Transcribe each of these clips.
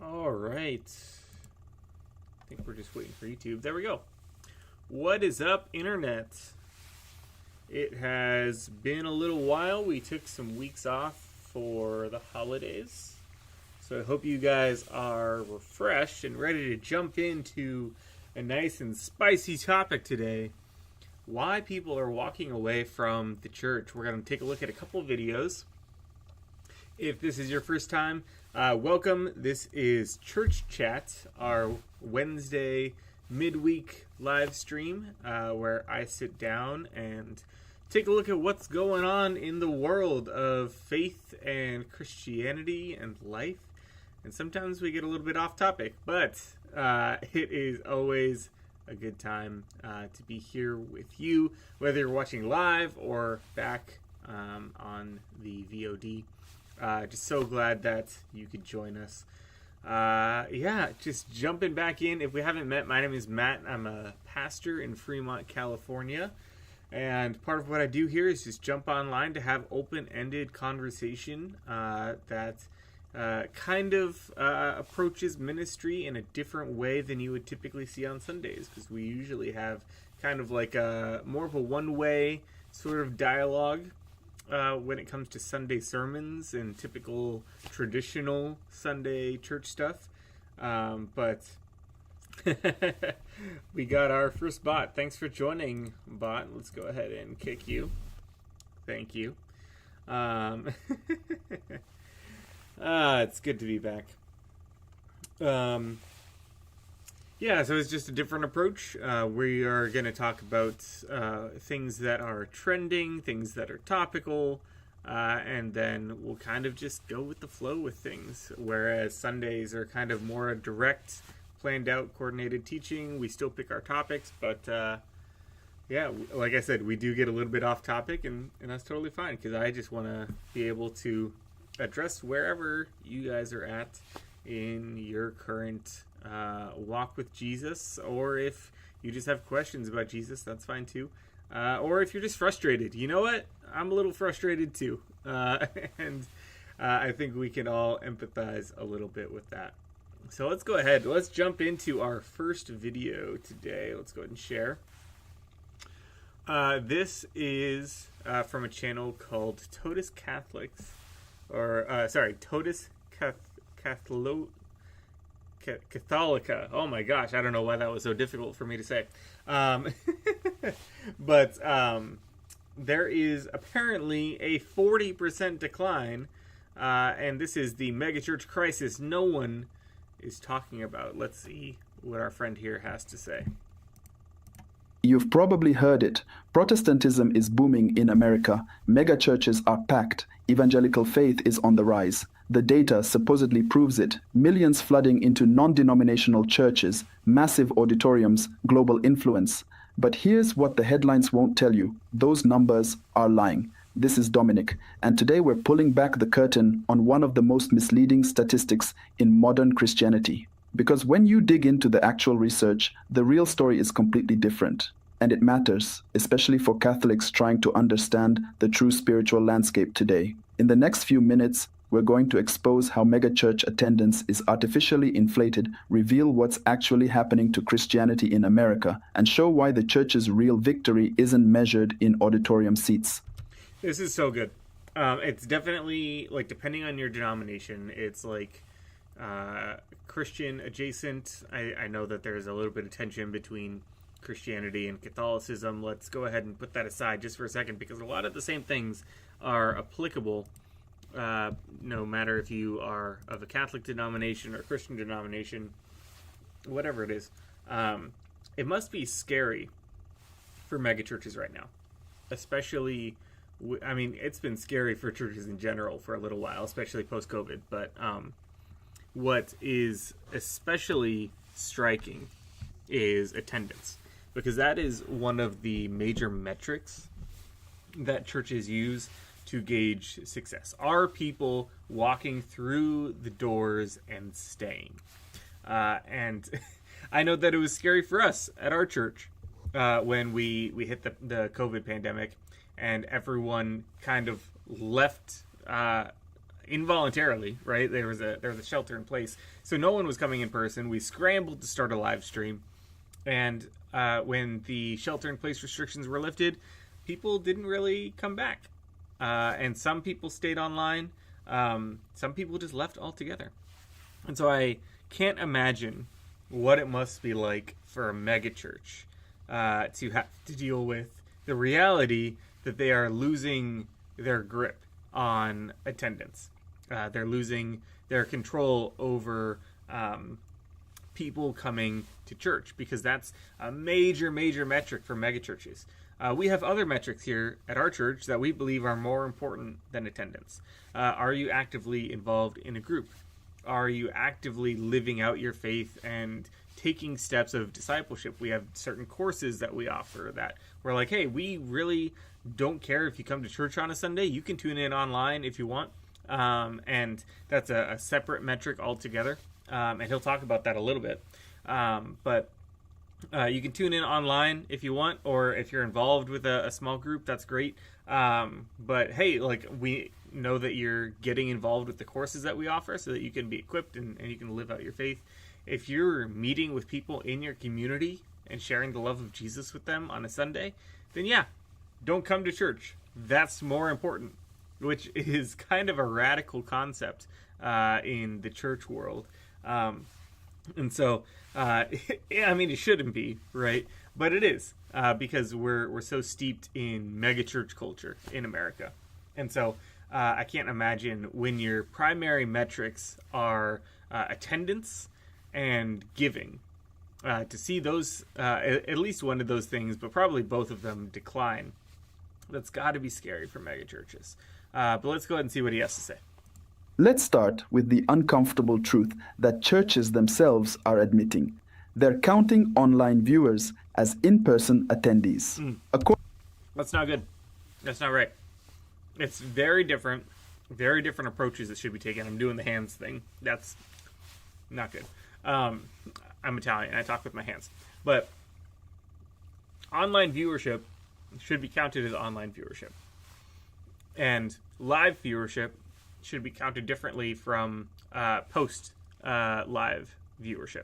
All right. I think we're just waiting for YouTube. There we go. What is up, Internet? It has been a little while. We took some weeks off for the holidays. So I hope you guys are refreshed and ready to jump into a nice and spicy topic today. Why people are walking away from the church. We're going to take a look at a couple of videos. If this is your first time, welcome. This is Church Chat, our Wednesday midweek live stream where I sit down and take a look at what's going on in the world of faith and Christianity and life. And sometimes we get a little bit off topic, but it is always a good time to be here with you, whether you're watching live or back on the VOD. Just so glad that you could join us. Just jumping back in. If we haven't met, my name is Matt. I'm a pastor in Fremont, California. And part of what I do here is just jump online to have open-ended conversation that kind of approaches ministry in a different way than you would typically see on Sundays, because we usually have kind of like more of a one-way sort of dialogue when it comes to Sunday sermons and typical traditional Sunday church stuff. But we got our first bot. Thanks for joining, bot. Let's go ahead and kick you. Thank you. It's good to be back. So it's just a different approach. We are going to talk about things that are trending, things that are topical, and then we'll kind of just go with the flow with things. Whereas Sundays are kind of more a direct, planned out, coordinated teaching. We still pick our topics, but like I said, we do get a little bit off topic, and that's totally fine, because I just want to be able to address wherever you guys are at in your current walk with Jesus, or if you just have questions about Jesus, that's fine too. Or if you're just frustrated, you know what? I'm a little frustrated too. And I think we can all empathize a little bit with that. So let's go ahead. Let's jump into our first video today. Let's go ahead and share. This is from a channel called Totus Catholics, Totus Catholica. Oh my gosh, I don't know why that was so difficult for me to say. But there is apparently a 40% decline, and this is the megachurch crisis no one is talking about. Let's see what our friend here has to say. You've probably heard it. Protestantism is booming in America. Megachurches are packed. Evangelical faith is on the rise. The data supposedly proves it. Millions flooding into non-denominational churches, massive auditoriums, global influence. But here's what the headlines won't tell you. Those numbers are lying. This is Dominic, and today we're pulling back the curtain on one of the most misleading statistics in modern Christianity. Because when you dig into the actual research, the real story is completely different. And it matters, especially for Catholics trying to understand the true spiritual landscape today. In the next few minutes, we're going to expose how megachurch attendance is artificially inflated, reveal what's actually happening to Christianity in America, and show why the church's real victory isn't measured in auditorium seats. This is so good. It's definitely, like, depending on your denomination, it's like Christian adjacent. I know that there's a little bit of tension between Christianity and Catholicism. Let's go ahead and put that aside just for a second, because a lot of the same things are applicable, no matter if you are of a Catholic denomination or Christian denomination, whatever it is. It must be scary for megachurches right now, especially. It's been scary for churches in general for a little while, especially post-COVID. But what is especially striking is attendance, because that is one of the major metrics that churches use to gauge success. Are people walking through the doors and staying? And I know that it was scary for us at our church when we hit the COVID pandemic, and everyone kind of left involuntarily, right? There was a shelter in place, so no one was coming in person. We scrambled to start a live stream, and when the shelter in place restrictions were lifted, people didn't really come back, and some people stayed online. Some people just left altogether, and so I can't imagine what it must be like for a megachurch to have to deal with the reality that they are losing their grip on attendance. They're losing their control over people coming to church, because that's a major metric for megachurches. We have other metrics here at our church that we believe are more important than attendance. Are you actively involved in a group? Are you actively living out your faith and taking steps of discipleship? We have certain courses that we offer that we're like, hey, we really don't care if you come to church on a Sunday. You can tune in online if you want. And that's a separate metric altogether. And he'll talk about that a little bit. But you can tune in online if you want, or if you're involved with a small group, that's great. But hey, like, we know that you're getting involved with the courses that we offer so that you can be equipped and you can live out your faith. If you're meeting with people in your community and sharing the love of Jesus with them on a Sunday, then yeah, don't come to church. That's more important, which is kind of a radical concept in the church world. And so, I mean, it shouldn't be, right? But it is, because we're so steeped in megachurch culture in America. And so I can't imagine when your primary metrics are attendance and giving, to see those, at least one of those things, but probably both of them, decline. That's got to be scary for megachurches. But let's go ahead and see what he has to say. Let's start with the uncomfortable truth that churches themselves are admitting. They're counting online viewers as in-person attendees. That's not good. That's not right. It's very different approaches that should be taken. I'm doing the hands thing. That's not good. I'm Italian. I talk with my hands. But online viewership should be counted as online viewership. And live viewership should be counted differently from post live viewership.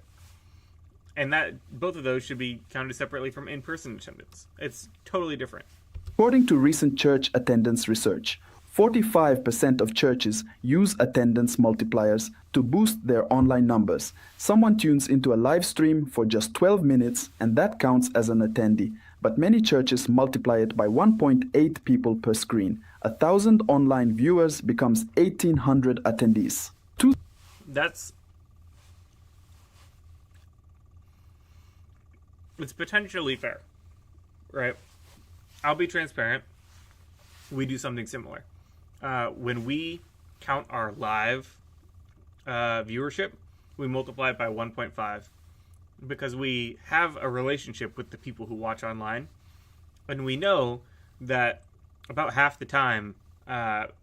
And that both of those should be counted separately from in-person attendance. It's totally different. According to recent church attendance research, 45% of churches use attendance multipliers to boost their online numbers. Someone tunes into a live stream for just 12 minutes, and that counts as an attendee. But many churches multiply it by 1.8 people per screen. 1,000 online viewers becomes 1,800 attendees. It's potentially fair, right? I'll be transparent. We do something similar. When we count our live viewership, we multiply it by 1.5 because we have a relationship with the people who watch online, and we know that about half the time,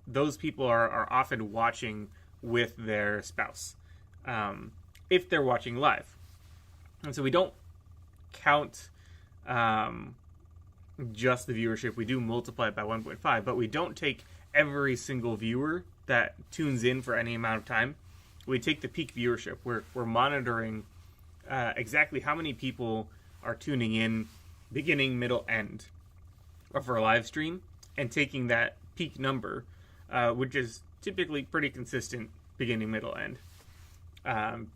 those people are often watching with their spouse, if they're watching live. And so we don't count just the viewership. We do multiply it by 1.5, but we don't take every single viewer that tunes in for any amount of time. We take the peak viewership. We're monitoring exactly how many people are tuning in, beginning, middle, end of our live stream, and taking that peak number, which is typically pretty consistent, beginning, middle, end,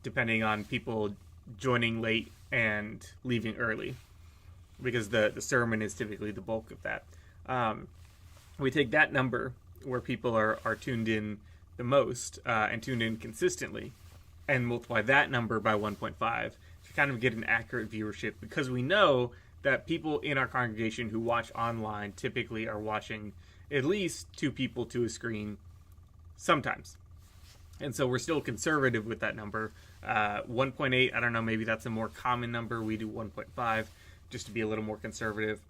depending on people joining late and leaving early, because the sermon is typically the bulk of that. We take that number where people are tuned in the most and tuned in consistently, and multiply that number by 1.5 to kind of get an accurate viewership, because we know that people in our congregation who watch online typically are watching at least 2 people to a screen sometimes. And so we're still conservative with that number. 1.8, I don't know, maybe that's a more common number. We do 1.5 just to be a little more conservative.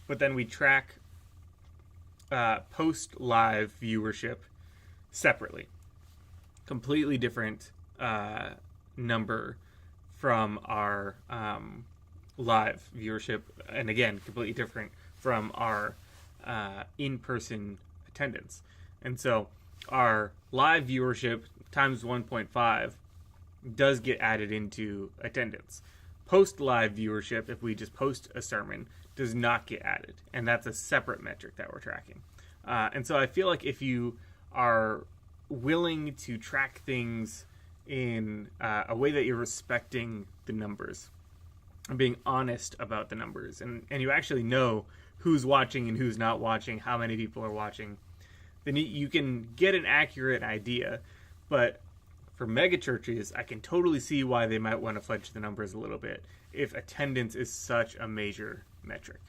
But then we track post-live viewership separately. Completely different number from our live viewership. And again, completely different from our in-person attendance. And so our live viewership times 1.5 does get added into attendance. Post live viewership, if we just post a sermon, does not get added, and that's a separate metric that we're tracking. And so I feel like if you are willing to track things in a way that you're respecting the numbers and being honest about the numbers, and you actually know who's watching and who's not watching, how many people are watching, then you can get an accurate idea. But for megachurches, I can totally see why they might want to fudge the numbers a little bit if attendance is such a major metric.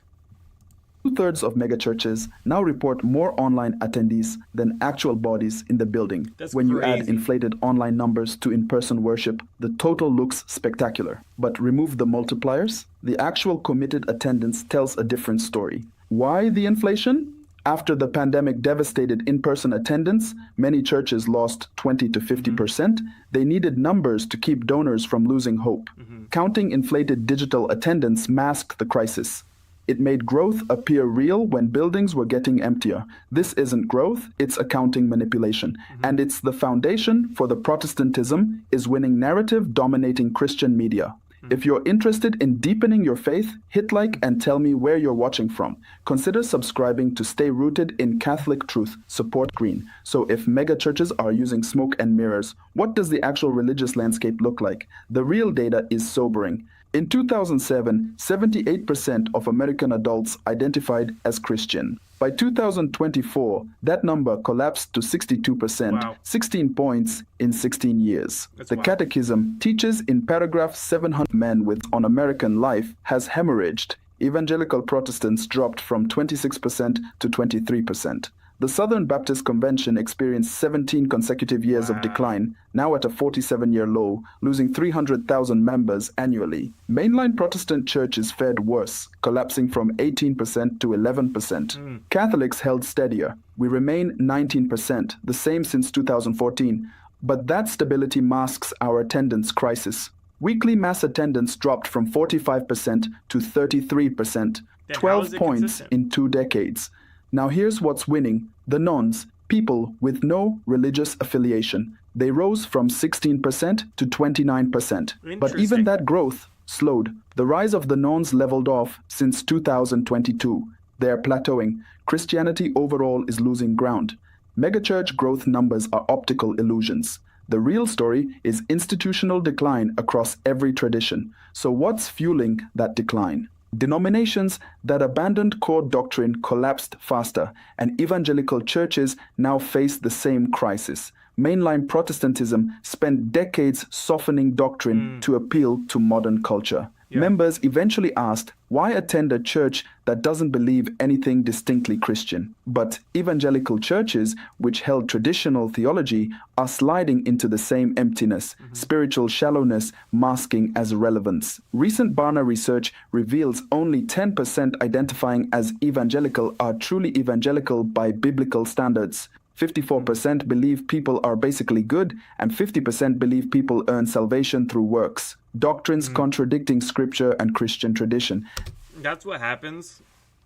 2/3 of megachurches now report more online attendees than actual bodies in the building. That's when you crazy. add inflated online numbers to in-person worship, the total looks spectacular. But remove the multipliers, the actual committed attendance tells a different story. Why the inflation? After the pandemic devastated in-person attendance, many churches lost 20 to 50%. They needed numbers to keep donors from losing hope. Counting inflated digital attendance masked the crisis. It made growth appear real when buildings were getting emptier. This isn't growth, it's accounting manipulation. And it's the foundation for the Protestantism is winning narrative dominating Christian media. If you're interested in deepening your faith, hit like and tell me where you're watching from. Consider subscribing to stay rooted in Catholic truth. Support green. So if megachurches are using smoke and mirrors, what does the actual religious landscape look like? The real data is sobering. In 2007, 78% of American adults identified as Christian. By 2024, that number collapsed to 62%, Wow. 16 points in 16 years. That's The wild. Catechism teaches in paragraph 700 men with on American life has hemorrhaged. Evangelical Protestants dropped from 26% to 23%. The Southern Baptist Convention experienced 17 consecutive years of decline, now at a 47-year low, losing 300,000 members annually. Mainline Protestant churches fared worse, collapsing from 18% to 11%. Catholics held steadier. We remain 19%, the same since 2014. But that stability masks our attendance crisis. Weekly mass attendance dropped from 45% to 33%, Then how 12 is it points consistent? in 2 decades. Now here's what's winning. The nones, people with no religious affiliation. They rose from 16% to 29%. But Interesting. even that growth slowed. The rise of the nones leveled off since 2022. They are plateauing. Christianity overall is losing ground. Megachurch growth numbers are optical illusions. The real story is institutional decline across every tradition. So what's fueling that decline? Denominations that abandoned core doctrine collapsed faster, and evangelical churches now face the same crisis. Mainline Protestantism spent decades softening doctrine to appeal to modern culture. Members eventually asked, why attend a church that doesn't believe anything distinctly Christian? But evangelical churches, which held traditional theology, are sliding into the same emptiness, spiritual shallowness masking as relevance. Recent Barna research reveals only 10% identifying as evangelical are truly evangelical by biblical standards. 54% believe people are basically good, and 50% believe people earn salvation through works. Doctrines contradicting scripture and Christian tradition. That's what happens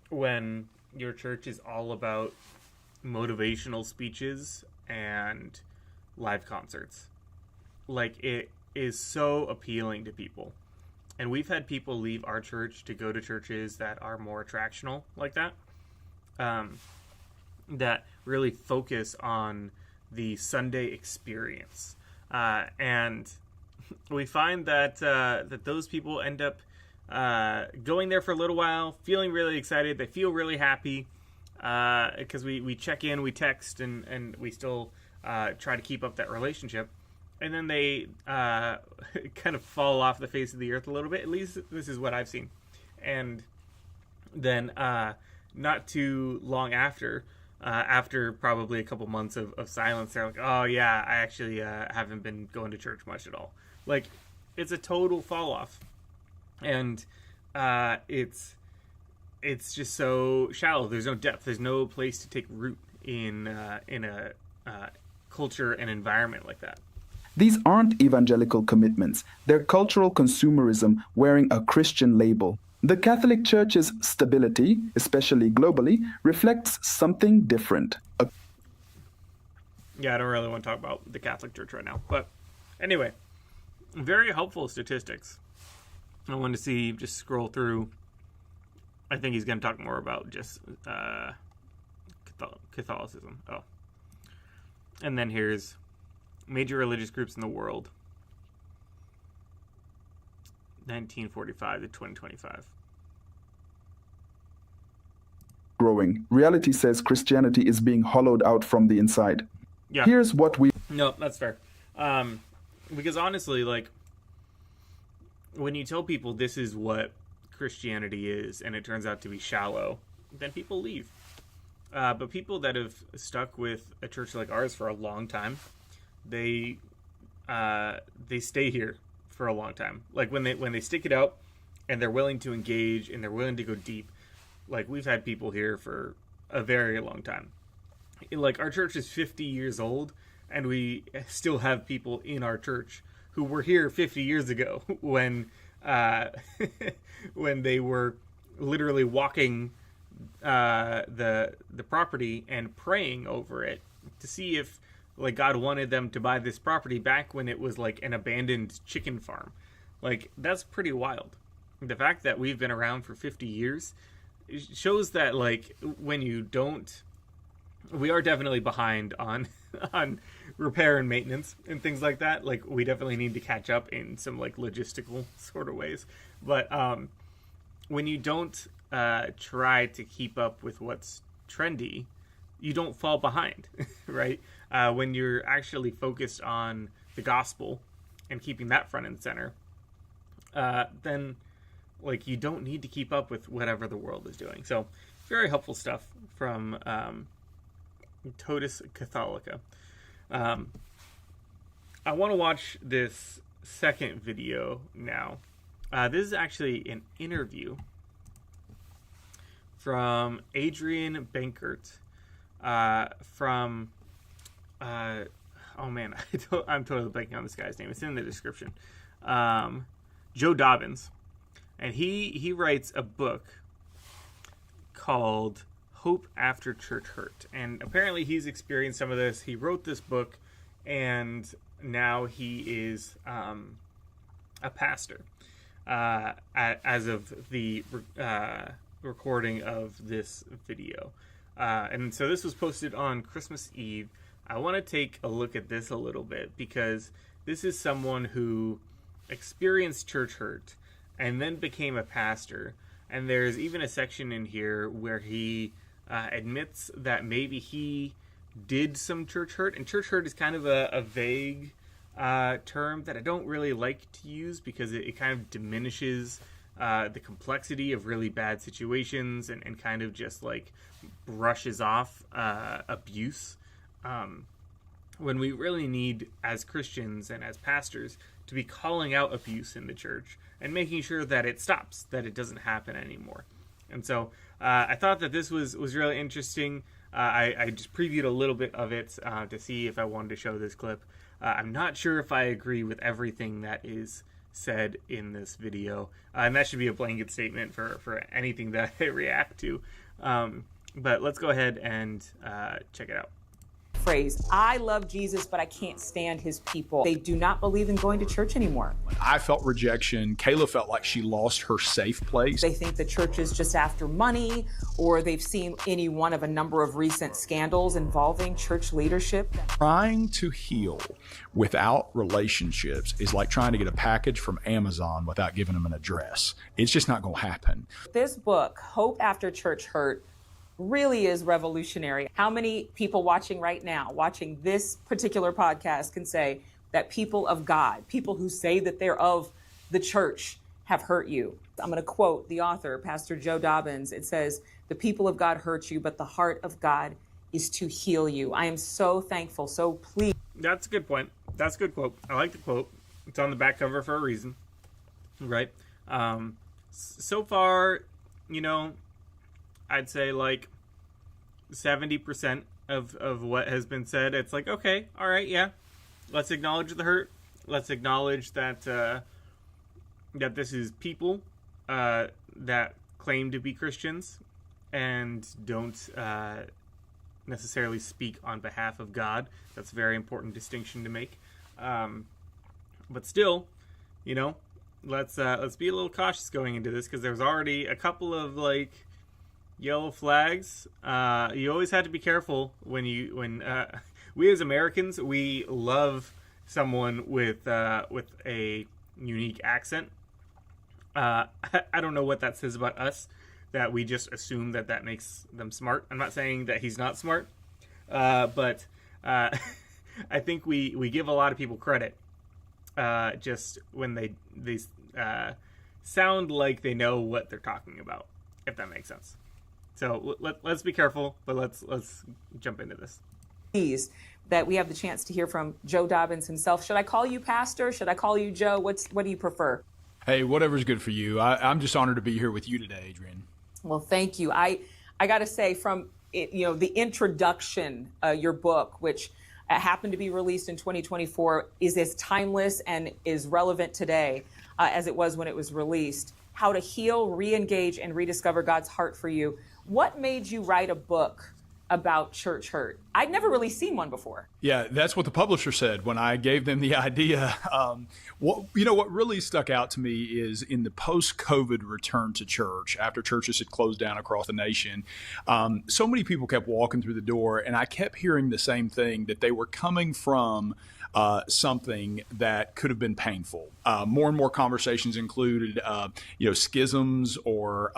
when your church is all about motivational speeches and live concerts. Like, it is so appealing to people. And we've had people leave our church to go to churches that are more attractional like that. That really focus on the Sunday experience. And we find that that those people end up going there for a little while, feeling really excited. They feel really happy because we check in, we text, and we still try to keep up that relationship. And then they kind of fall off the face of the earth a little bit. At least this is what I've seen. And then not too long after probably a couple months of silence, they're like, oh yeah, I actually haven't been going to church much at all. Like, it's a total fall off. And it's just so shallow. There's no depth. There's no place to take root in a culture and environment like that. These aren't evangelical commitments. They're cultural consumerism wearing a Christian label. The Catholic Church's stability, especially globally, reflects something different. Yeah, I don't really want to talk about the Catholic Church right now. But anyway, very helpful statistics. I want to see, just scroll through. I think he's going to talk more about just Catholicism. Oh. And then here's major religious groups in the world, 1945 to 2025. Growing. Reality says Christianity is being hollowed out from the inside. Yeah. Here's what we... No, that's fair. Because honestly, like, when you tell people this is what Christianity is, and it turns out to be shallow, then people leave. But people that have stuck with a church like ours for a long time, they stay here for a long time. Like when they stick it out, and they're willing to engage, and they're willing to go deep. Like, we've had people here for a very long time. Like, our church is 50 years old, and we still have people in our church who were here 50 years ago when when they were literally walking the property and praying over it to see if, like, God wanted them to buy this property back when it was like an abandoned chicken farm. Like, that's pretty wild. The fact that we've been around for 50 years shows that, like, when you don't, we are definitely behind on repair and maintenance and things like that. Like, we definitely need to catch up in some, like, logistical sort of ways. But when you don't try to keep up with what's trendy, you don't fall behind, right? When you're actually focused on the gospel and keeping that front and center, then, like, you don't need to keep up with whatever the world is doing. So, very helpful stuff from Totus Catholica. I want to watch this second video now. This is actually an interview from Adrian Bankert from... oh man, I'm totally blanking on this guy's name. It's in the description. Joe Dobbins. And he writes a book called Hope After Church Hurt. And apparently he's experienced some of this. He wrote this book, and now he is a pastor as of the recording of this video. And so this was posted on Christmas Eve. I want to take a look at this a little bit, because this is someone who experienced church hurt and then became a pastor. And there's even a section in here where he admits that maybe he did some church hurt. And church hurt is kind of a vague term that I don't really like to use, because it kind of diminishes the complexity of really bad situations and kind of just, like, brushes off abuse. When we really need, as Christians and as pastors, to be calling out abuse in the church and making sure that it stops, that it doesn't happen anymore. And so I thought that this was really interesting. I just previewed a little bit of it to see if I wanted to show this clip. I'm not sure if I agree with everything that is said in this video. And that should be a blanket statement for anything that I react to. But let's go ahead and check it out. Phrase, I love Jesus, but I can't stand his people. They do not believe in going to church anymore. I felt rejection. Kayla felt like she lost her safe place. They think the church is just after money, or they've seen any one of a number of recent scandals involving church leadership. Trying to heal without relationships is like trying to get a package from Amazon without giving them an address. It's just not going to happen. This book, Hope After Church Hurt, really is revolutionary. How many people watching right now, watching this particular podcast, can say that people of God, people who say that they're of the church, have hurt you? I'm going to quote the author, Pastor Joe Dobbins. It says, "The people of God hurt you, but the heart of God is to heal you." I am so thankful, so pleased. That's a good point. That's a good quote. I like the quote. It's on the back cover for a reason, right? So far, you know, I'd say like 70% of what has been said, it's like, okay, all right, yeah, let's acknowledge the hurt. Let's acknowledge that that this is people that claim to be Christians and don't necessarily speak on behalf of God. That's a very important distinction to make. But still, let's be a little cautious going into this, because there's already a couple of yellow flags. You always have to be careful when we as Americans, we love someone with a unique accent. I don't know what that says about us, that we just assume that makes them smart. I'm not saying that he's not smart, but I think we give a lot of people credit just when they sound like they know what they're talking about, if that makes sense. So let's be careful, but let's jump into this. That we have the chance to hear from Joe Dobbins himself. Should I call you Pastor? Should I call you Joe? What do you prefer? Hey, whatever's good for you. I'm just honored to be here with you today, Adrian. Well, thank you. I got to say, from the introduction, your book, which happened to be released in 2024, is as timeless and is relevant today as it was when it was released. How to heal, re-engage, and rediscover God's heart for you. What made you write a book about church hurt? I'd never really seen one before. Yeah, that's what the publisher said when I gave them the idea. What really stuck out to me is in the post-COVID return to church, after churches had closed down across the nation, so many people kept walking through the door, and I kept hearing the same thing, that they were coming from something that could have been painful. More and more conversations included, schisms or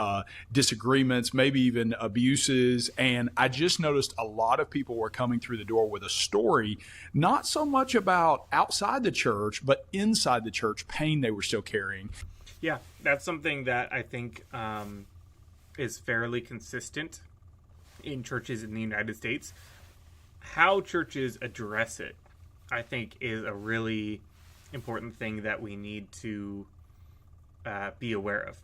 disagreements, maybe even abuses. And I just noticed a lot of people were coming through the door with a story, not so much about outside the church, but inside the church, pain they were still carrying. Yeah, that's something that I think is fairly consistent in churches in the United States. How churches address it, I think, is a really important thing that we need to be aware of,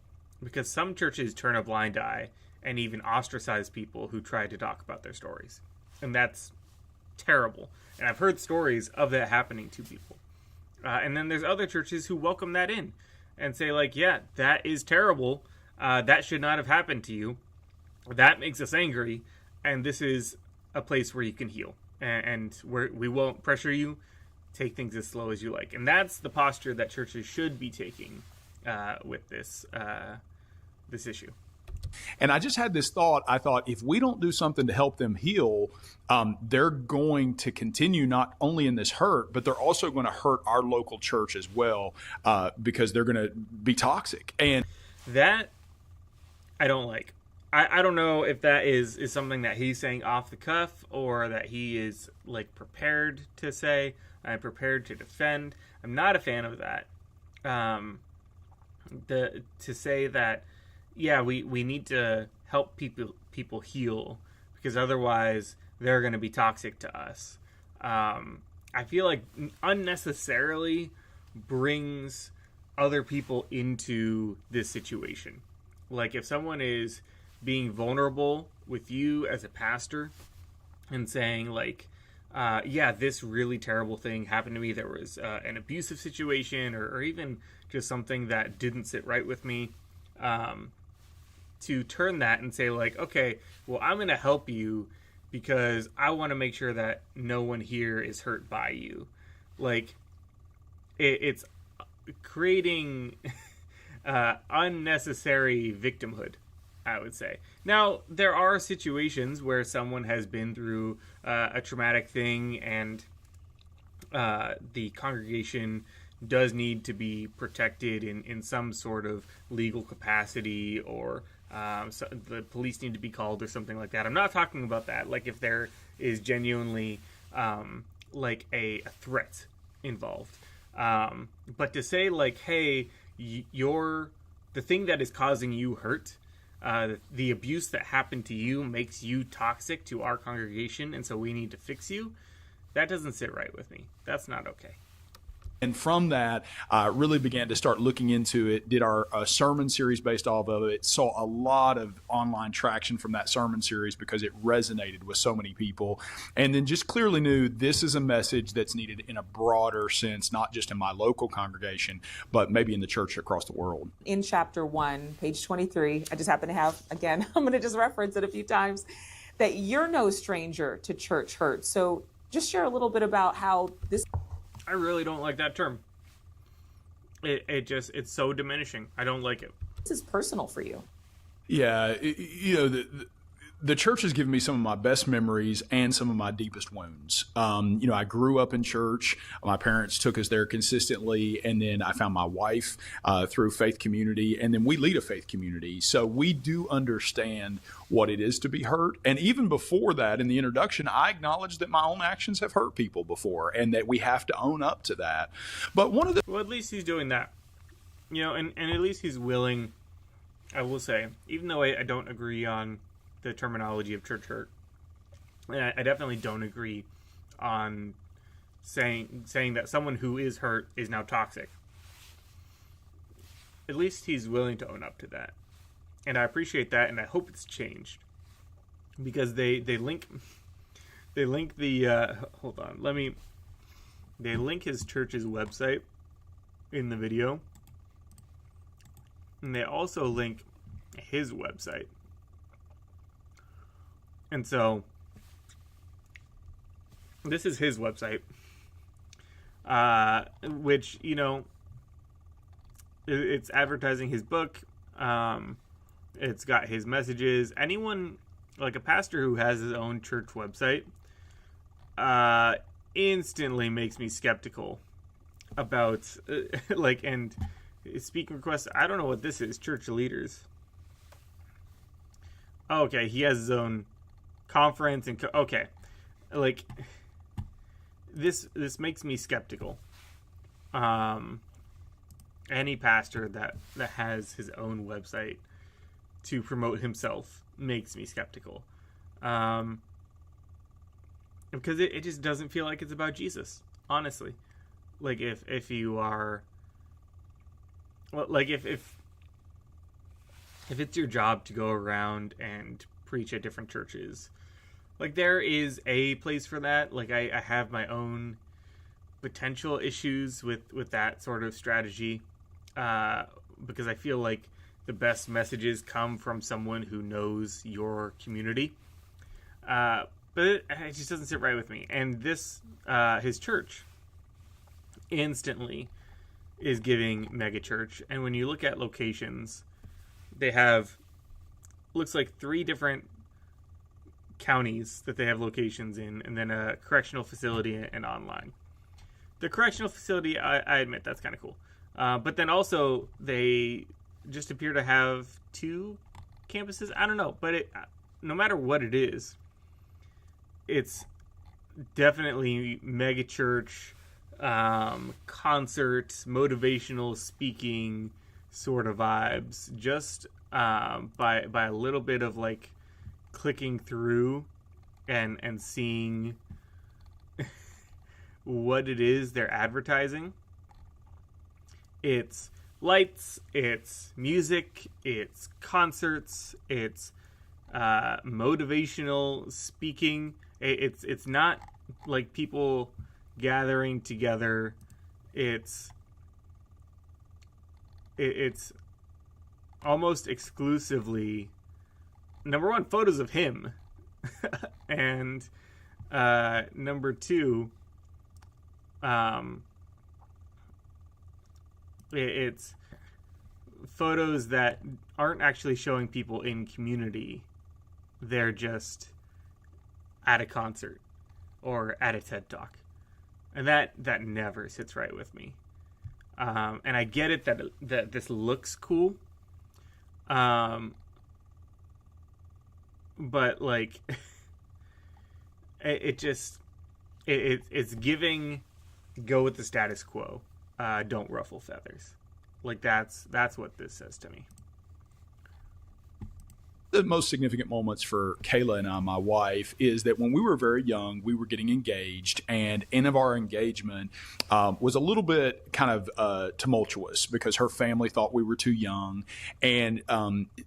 because some churches turn a blind eye and even ostracize people who try to talk about their stories, and that's terrible. And I've heard stories of that happening to people. And then there's other churches who welcome that in and say, yeah, that is terrible. That should not have happened to you. That makes us angry, and this is a place where you can heal. And we won't pressure you. Take things as slow as you like. And that's the posture that churches should be taking with this issue. And I just had this thought. I thought, if we don't do something to help them heal, they're going to continue not only in this hurt, but they're also going to hurt our local church as well, because they're going to be toxic. And that I don't like. I don't know if that is something that he's saying off the cuff, or that he is prepared to say. I'm prepared to defend. I'm not a fan of that. To say that, yeah, we need to help people heal, because otherwise they're going to be toxic to us. I feel like unnecessarily brings other people into this situation. If someone is being vulnerable with you as a pastor and saying yeah, this really terrible thing happened to me. There was an abusive situation, or even just something that didn't sit right with me. To turn that and say okay, well, I'm going to help you because I want to make sure that no one here is hurt by you. It's creating unnecessary victimhood, I would say. Now, there are situations where someone has been through a traumatic thing, and the congregation does need to be protected in some sort of legal capacity, or so the police need to be called or something like that. I'm not talking about that. If there is genuinely a threat involved. But to say hey, the thing that is causing you hurt, the abuse that happened to you makes you toxic to our congregation, and so we need to fix you, that doesn't sit right with me. That's not okay. And from that, really began to start looking into it, did our sermon series based off of it, saw a lot of online traction from that sermon series because it resonated with so many people. And then just clearly knew this is a message that's needed in a broader sense, not just in my local congregation, but maybe in the church across the world. In chapter 1, page 23, I just happen to have, again, I'm going to just reference it a few times. that you're no stranger to church hurt. So just share a little bit about how this. I really don't like that term. It's so diminishing. I don't like it. This is personal for you. Yeah, the church has given me some of my best memories and some of my deepest wounds. I grew up in church. My parents took us there consistently, and then I found my wife through faith community, and then we lead a faith community. So we do understand what it is to be hurt. And even before that, in the introduction, I acknowledged that my own actions have hurt people before, and that we have to own up to that. But one of the Well, at least he's doing that. And at least he's willing, I will say, even though I don't agree on the terminology of church hurt, and I definitely don't agree on saying that someone who is hurt is now toxic. At least he's willing to own up to that, and I appreciate that, and I hope it's changed, because they link the hold on, they link his church's website in the video, and they also link his website. And so, this is his website, which, it's advertising his book. It's got his messages. Anyone, like a pastor who has his own church website, instantly makes me skeptical about, and speaking requests. I don't know what this is. Church leaders. Oh, okay, he has his own conference and okay, this makes me skeptical. Any pastor that has his own website to promote himself makes me skeptical, because it just doesn't feel like it's about Jesus, honestly. Like if you are, well, like if it's your job to go around and preach at different churches, like there is a place for that. Like I have my own potential issues with that sort of strategy, because I feel like the best messages come from someone who knows your community, but it just doesn't sit right with me. And this his church instantly is giving Megachurch, and when you look at locations, they have, looks like 3 different counties that they have locations in, and then a correctional facility and online. The correctional facility, I admit, that's kind of cool. But then also, they just appear to have 2 campuses. I don't know, but no matter what it is, it's definitely Megachurch, concerts, motivational speaking sort of vibes, just by a little bit of like clicking through and seeing what it is they're advertising. It's lights, it's music, it's concerts, it's motivational speaking. It's not like people gathering together. It's almost exclusively, number 1, photos of him, and number 2, it's photos that aren't actually showing people in community. They're just at a concert or at a TED Talk. And that never sits right with me. And I get it that this looks cool. But like it's giving go with the status quo. Don't ruffle feathers. Like that's what this says to me. The most significant moments for Kayla and I, my wife, is that when we were very young, we were getting engaged, and end of our engagement was a little bit kind of tumultuous because her family thought we were too young, and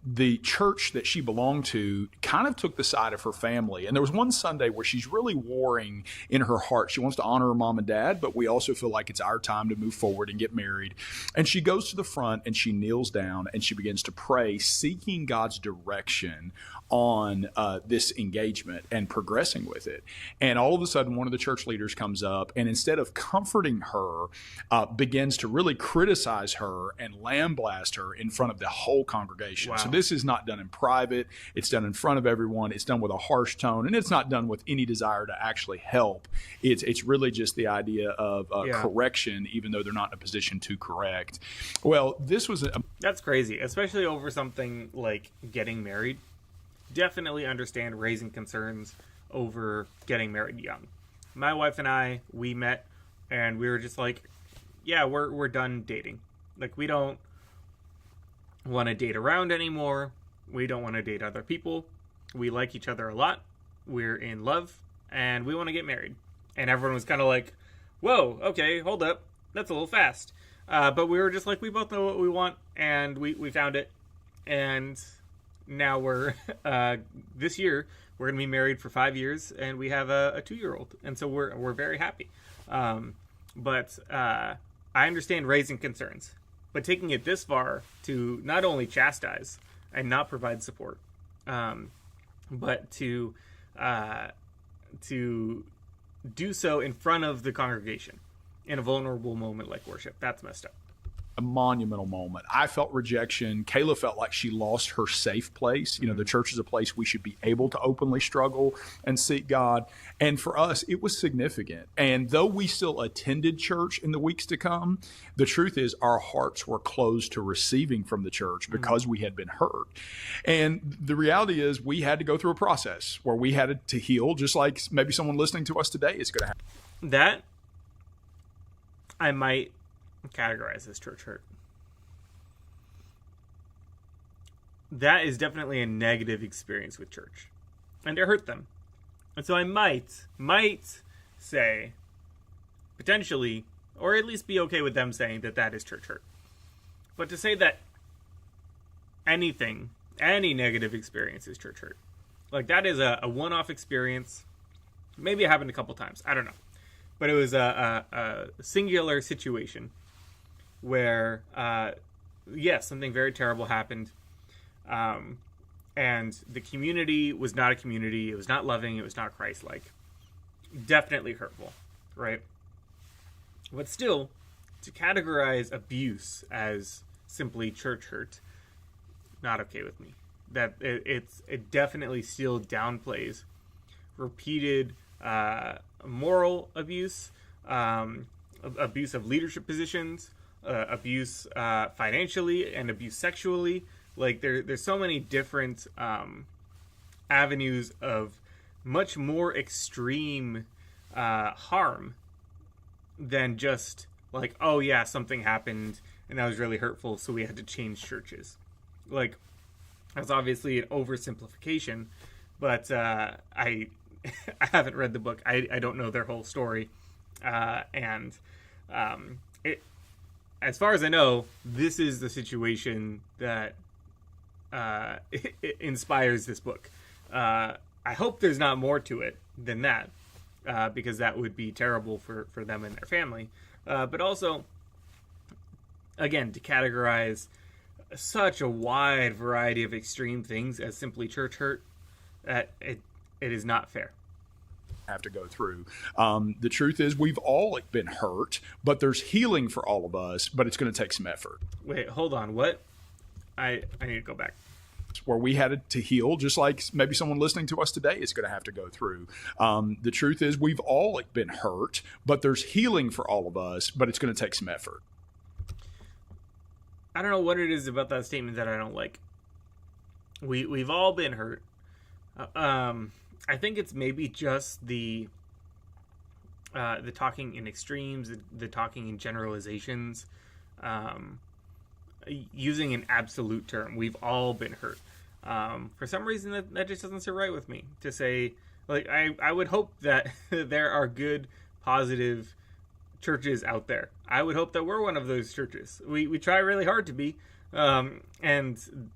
the church that she belonged to kind of took the side of her family. And there was one Sunday where she's really warring in her heart. She wants to honor her mom and dad, but we also feel like it's our time to move forward and get married. And she goes to the front and she kneels down and she begins to pray, seeking God's direction action on this engagement and progressing with it. And all of a sudden, one of the church leaders comes up and instead of comforting her, begins to really criticize her and lambaste her in front of the whole congregation. Wow. So this is not done in private. It's done in front of everyone. It's done with a harsh tone, and it's not done with any desire to actually help. It's really just the idea of correction, even though they're not in a position to correct. Well, this was That's crazy, especially over something like getting married. Definitely understand raising concerns over getting married young. My wife and I, we met and we were just like, yeah, we're done dating. Like, we don't want to date around anymore. We don't want to date other people. We like each other a lot. We're in love and we want to get married. And everyone was kind of like, whoa, okay, hold up. That's a little fast. But we were just like, we both know what we want, and we found it. And now we're, this year, we're going to be married for 5 years, and we have a 2-year-old. And so we're very happy. But I understand raising concerns. But taking it this far to not only chastise and not provide support, but to do so in front of the congregation in a vulnerable moment like worship, that's messed up. a monumental moment. I felt rejection. Kayla felt like she lost her safe place. You know, the church is a place we should be able to openly struggle and seek God. And for us, it was significant. And though we still attended church in the weeks to come, the truth is our hearts were closed to receiving from the church because we had been hurt. And the reality is we had to go through a process where we had to heal, just like maybe someone listening to us today is going to have. That I might categorize as church hurt. That is definitely a negative experience with church, and it hurt them. And so I might say, potentially, or at least be okay with them saying that that is church hurt. But to say that any negative experience is church hurt, like that is a one-off experience. Maybe it happened a couple times. I don't know. But it was a singular situation where, yes, something very terrible happened. And the community was not a community. It was not loving. It was not Christ-like. Definitely hurtful, right? But still, to categorize abuse as simply church hurt, not okay with me. That it definitely still downplays repeated moral abuse, abuse of leadership positions, abuse financially, and abuse sexually. Like there's so many different avenues of much more extreme harm than just like, oh yeah, something happened and that was really hurtful, so we had to change churches. Like, that's obviously an oversimplification, but I haven't read the book. I don't know their whole story. And it, as far as I know, this is the situation that it inspires this book. I hope there's not more to it than that, because that would be terrible for them and their family. But also, again, to categorize such a wide variety of extreme things as simply church hurt, it is not fair. Have to go through. The truth is we've all been hurt, but there's healing for all of us, but it's going to take some effort. Wait, hold on. What? I need to go back. Where we had to heal, just like maybe someone listening to us today is going to have to go through. The truth is we've all been hurt, but there's healing for all of us, but it's going to take some effort. I don't know what it is about that statement that I don't like. We've all been hurt. I think it's maybe just the talking in extremes, the talking in generalizations, using an absolute term. We've all been hurt. For some reason, that just doesn't sit right with me. To say, like, I would hope that there are good, positive churches out there. I would hope that we're one of those churches. We try really hard to be. And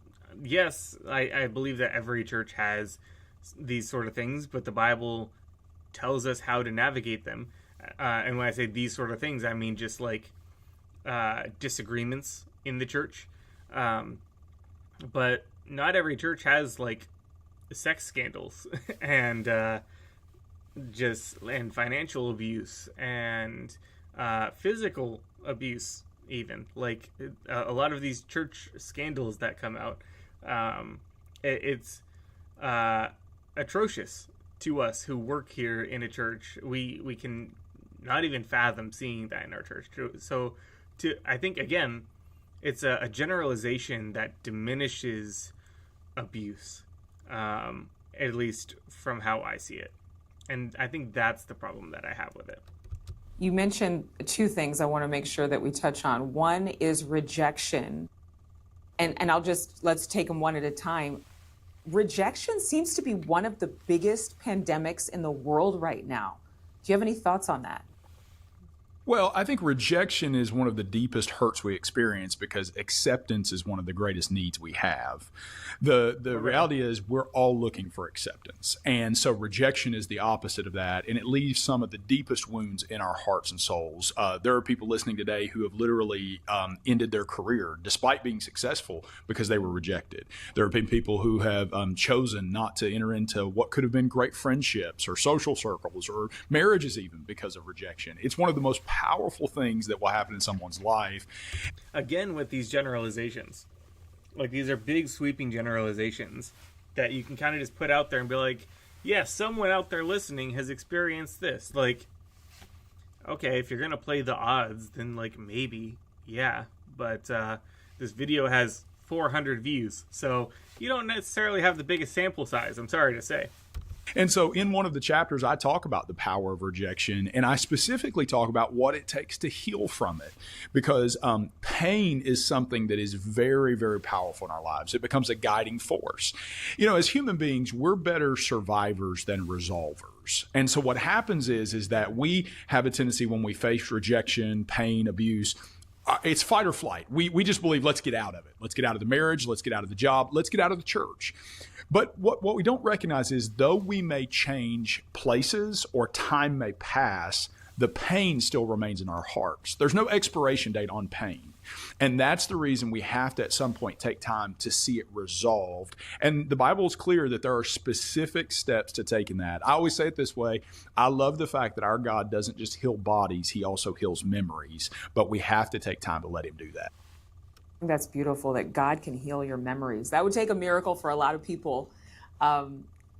yes, I believe that every church has these sort of things, but the Bible tells us how to navigate them. And when I say these sort of things, I mean just like disagreements in the church. But not every church has like sex scandals and and financial abuse and physical abuse, even like a lot of these church scandals that come out. It's atrocious to us who work here in a church. We can not even fathom seeing that in our church. So I think, again, it's a generalization that diminishes abuse, at least from how I see it. And I think that's the problem that I have with it. You mentioned two things I want to make sure that we touch on. One is rejection. And let's take them one at a time. Rejection seems to be one of the biggest pandemics in the world right now. Do you have any thoughts on that? Well, I think rejection is one of the deepest hurts we experience because acceptance is one of the greatest needs we have. The reality is we're all looking for acceptance. And so rejection is the opposite of that. And it leaves some of the deepest wounds in our hearts and souls. There are people listening today who have literally ended their career despite being successful because they were rejected. There have been people who have chosen not to enter into what could have been great friendships or social circles or marriages even because of rejection. It's one of the most powerful things that will happen in someone's life. Again, with these generalizations, like these are big sweeping generalizations that you can kind of just put out there and be like, yeah, someone out there listening has experienced this. Like, okay, if you're going to play the odds, then like maybe, yeah. But this video has 400 views, so you don't necessarily have the biggest sample size, I'm sorry to say. And so in one of the chapters, I talk about the power of rejection, and I specifically talk about what it takes to heal from it, because pain is something that is very, very powerful in our lives. It becomes a guiding force. You know, as human beings, we're better survivors than resolvers. And so what happens is that we have a tendency when we face rejection, pain, abuse, it's fight or flight. We just believe, let's get out of it. Let's get out of the marriage. Let's get out of the job. Let's get out of the church. But what we don't recognize is though we may change places or time may pass, the pain still remains in our hearts. There's no expiration date on pain. And that's the reason we have to at some point take time to see it resolved. And the Bible is clear that there are specific steps to take in that. I always say it this way. I love the fact that our God doesn't just heal bodies, he also heals memories. But we have to take time to let him do that. That's beautiful that God can heal your memories. That would take a miracle for a lot of people.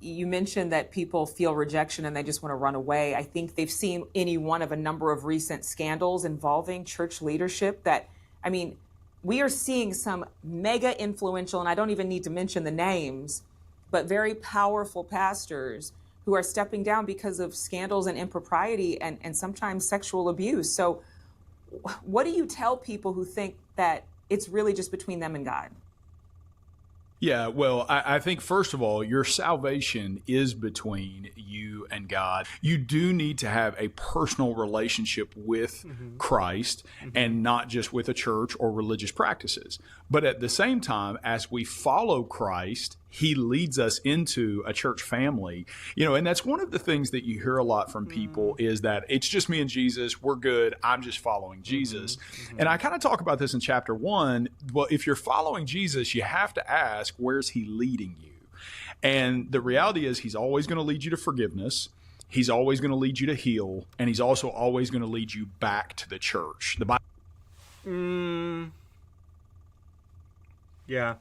You mentioned that people feel rejection and they just want to run away. I think they've seen any one of a number of recent scandals involving church leadership we are seeing some mega influential, and I don't even need to mention the names, but very powerful pastors who are stepping down because of scandals and impropriety and sometimes sexual abuse. So what do you tell people who think that it's really just between them and God? Yeah, well, I think, first of all, your salvation is between you and God. You do need to have a personal relationship with Christ and not just with a church or religious practices. But at the same time, as we follow Christ, he leads us into a church family, and that's one of the things that you hear a lot from people is that it's just me and Jesus. We're good. I'm just following Jesus. And I kind of talk about this in chapter 1. Well, if you're following Jesus, you have to ask, where's he leading you? And the reality is he's always going to lead you to forgiveness. He's always going to lead you to heal. And he's also always going to lead you back to the church. The Bible. Yeah.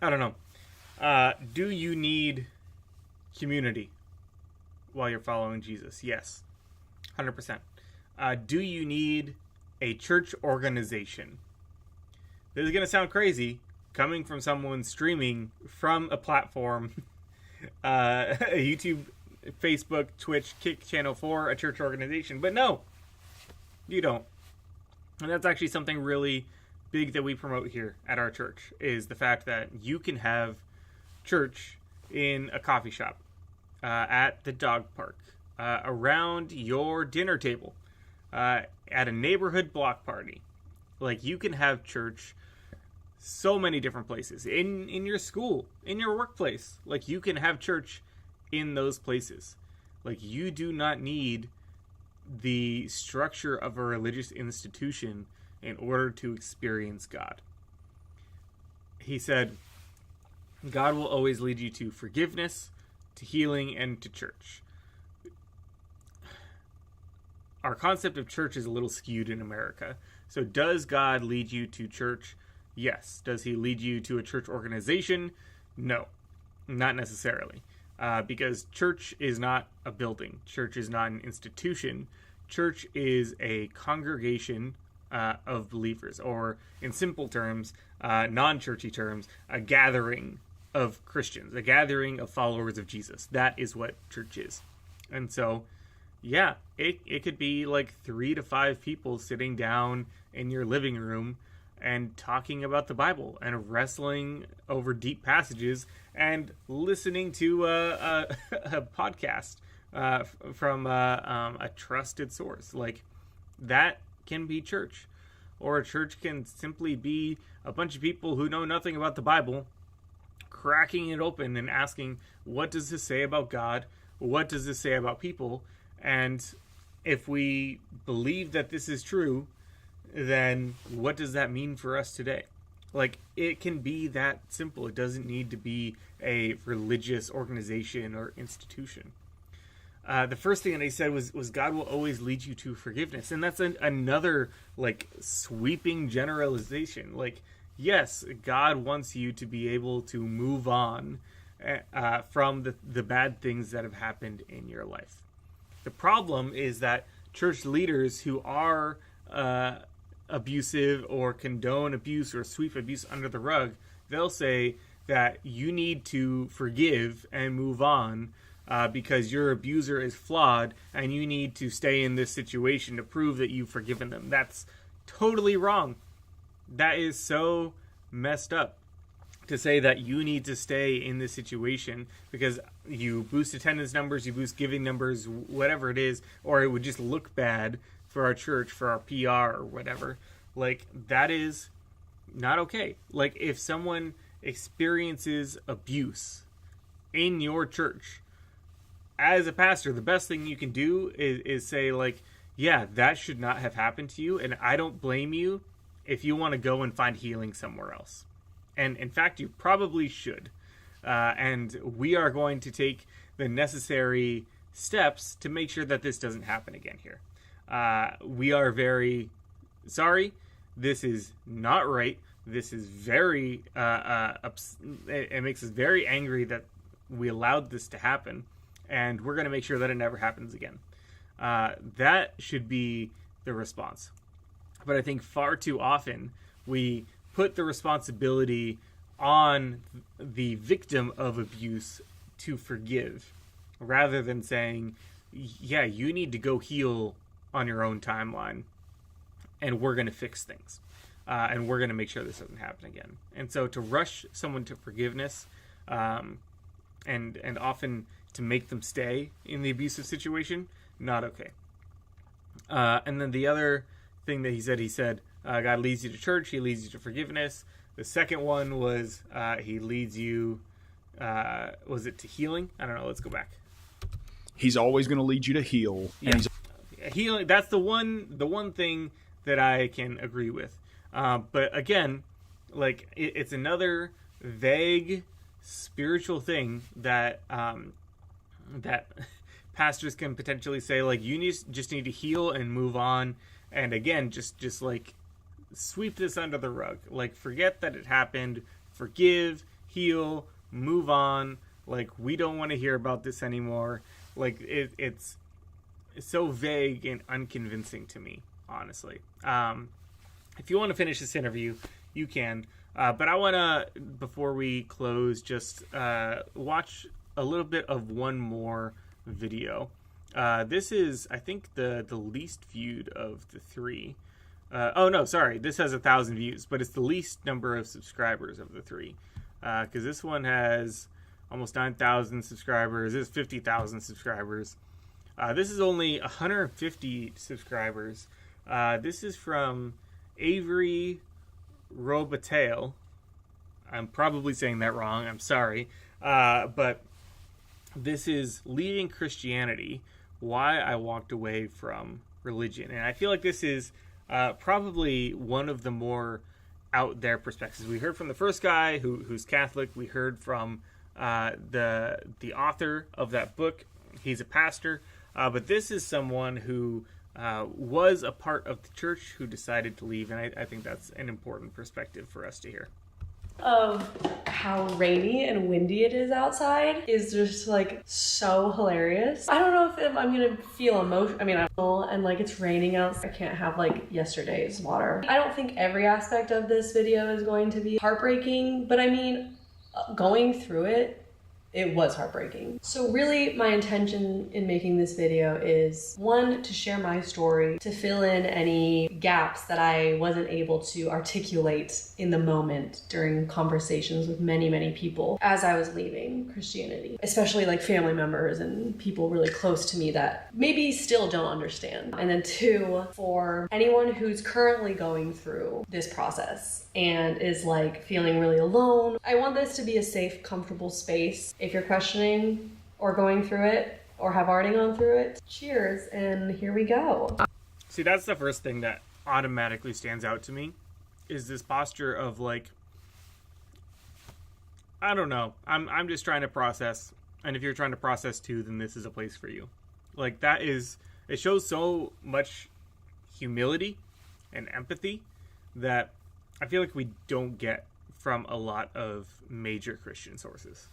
I don't know. Do you need community while you're following Jesus? Yes. 100%. Do you need a church organization? This is going to sound crazy coming from someone streaming from a platform, a YouTube, Facebook, Twitch, Kick channel for a church organization. But no, you don't. And that's actually something really big that we promote here at our church, is the fact that you can have church in a coffee shop, at the dog park, around your dinner table, at a neighborhood block party. Like, you can have church so many different places, in your school, in your workplace. Like, you can have church in those places. Like, you do not need the structure of a religious institution in order to experience God. He said, God will always lead you to forgiveness, to healing, and to church. Our concept of church is a little skewed in America. So does God lead you to church? Yes. Does he lead you to a church organization? No, not necessarily. Because church is not a building. Church is not an institution. Church is a congregation of believers, or in simple terms, non-churchy terms, a gathering of Christians, a gathering of followers of Jesus. That is what church is. And so, yeah, it could be like 3 to 5 people sitting down in your living room and talking about the Bible and wrestling over deep passages and listening to a podcast from a trusted source. Like, that can be church. Or a church can simply be a bunch of people who know nothing about the Bible cracking it open and asking, what does this say about God? What does this say about people? And if we believe that this is true, then what does that mean for us today? Like, it can be that simple. It doesn't need to be a religious organization or institution. The first thing that he said was God will always lead you to forgiveness. And that's another, like, sweeping generalization. Like, yes, God wants you to be able to move on from the bad things that have happened in your life. The problem is that church leaders who are abusive or condone abuse or sweep abuse under the rug, they'll say that you need to forgive and move on because your abuser is flawed and you need to stay in this situation to prove that you've forgiven them. That's totally wrong. That is so messed up to say that you need to stay in this situation because you boost attendance numbers, you boost giving numbers, whatever it is, or it would just look bad for our church, for our PR or whatever. Like, that is not okay. Like, if someone experiences abuse in your church, as a pastor, the best thing you can do is say, like, yeah, that should not have happened to you, and I don't blame you if you want to go and find healing somewhere else. And in fact, you probably should. And we are going to take the necessary steps to make sure that this doesn't happen again here. We are very sorry. This is not right. This is very, it makes us very angry that we allowed this to happen. And we're going to make sure that it never happens again. That should be the response. But I think far too often we put the responsibility on the victim of abuse to forgive, rather than saying, yeah, you need to go heal on your own timeline, and we're going to fix things. And we're going to make sure this doesn't happen again. And so to rush someone to forgiveness, and often to make them stay in the abusive situation, not okay. And then the other thing that he said, God leads you to church, he leads you to forgiveness. The second one was he leads you, was it to healing? I don't know, let's go back. He's always going to lead you to heal. Yeah. And healing, that's the one thing that I can agree with. But again, like, it's another vague spiritual thing that that pastors can potentially say, like, you just need to heal and move on. And again, just like sweep this under the rug. Like, forget that it happened. Forgive, heal, move on. Like, we don't want to hear about this anymore. Like, it's so vague and unconvincing to me, honestly. If you want to finish this interview, you can. But I want to, before we close, just watch a little bit of one more video. This is, I think, the least viewed of the 3. Oh, no, sorry. This has 1,000 views, but it's the least number of subscribers of the 3. Because this one has almost 9,000 subscribers. This is 50,000 subscribers. This is only 150 subscribers. This is from Avery Robitaille. I'm probably saying that wrong. I'm sorry. But this is Leaving Christianity, Why I Walked Away from Religion. And I feel like this is probably one of the more out their perspectives. We heard from the first guy who's Catholic. We heard from the author of that book. He's a pastor, but this is someone who was a part of the church who decided to leave, and I think that's an important perspective for us to hear. Of how rainy and windy it is outside is just like so hilarious. I don't know if I'm gonna feel emotion. I mean, and like it's raining outside. I can't have like yesterday's water. I don't think every aspect of this video is going to be heartbreaking, but I mean, going through it was heartbreaking. So really my intention in making this video is, one, to share my story, to fill in any gaps that I wasn't able to articulate in the moment during conversations with many, many people as I was leaving Christianity, especially like family members and people really close to me that maybe still don't understand. And then two, for anyone who's currently going through this process and is like feeling really alone, I want this to be a safe, comfortable space. If you're questioning or going through it or have already gone through it, cheers, and here we go. See, that's the first thing that automatically stands out to me, is this posture of like, I don't know, I'm just trying to process, and if you're trying to process too, then this is a place for you. Like, that is, it shows so much humility and empathy that I feel like we don't get from a lot of major Christian sources.